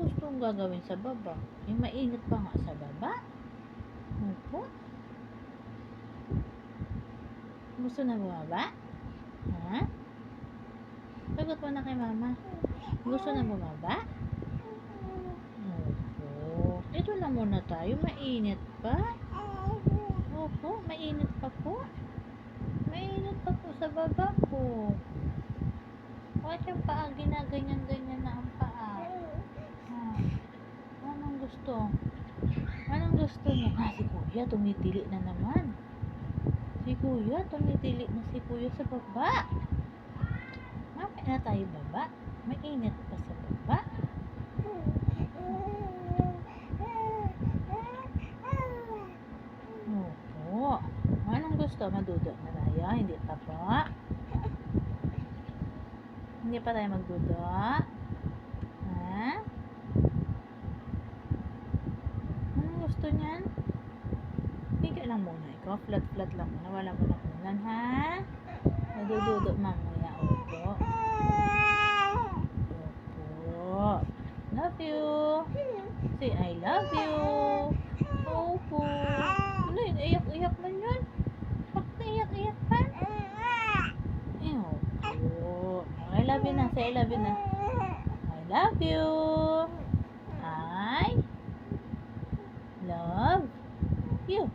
gusto mong gagawin sa baba? Mainit pa nga sa baba. Opo. Gusto na bumaba? Ha? Sagot mo na kay mama. Gusto na bumaba? Opo. Dito lang muna tayo. Mainit pa. Opo, mainit pa po. Mainit pa po sa baba po. Bakit yung paa ginaganyan-ganyan na ang paa? Anong gusto? Anong gusto niya? Si kuya tumitili na naman. Si kuya tumitili na si kuya sa baba. Mamaya na tayo baba. Mainit pa sa baba. Opo. Anong gusto? Madudo na tayo? Hindi pa po. Hindi pa tayo magdudo? Ha? Anong gusto niyan? Higa lang muna ikaw. Flat lang muna. Wala mo ng ulan, ha? Madududo mamaya. Opo. Opo. Love you. Say I love you. Opo. Ano yun? Iyak-iyak man yun? Bakit naiyak-iyak pa? Opo. I love you na. Say I love you na. I love you. I love you.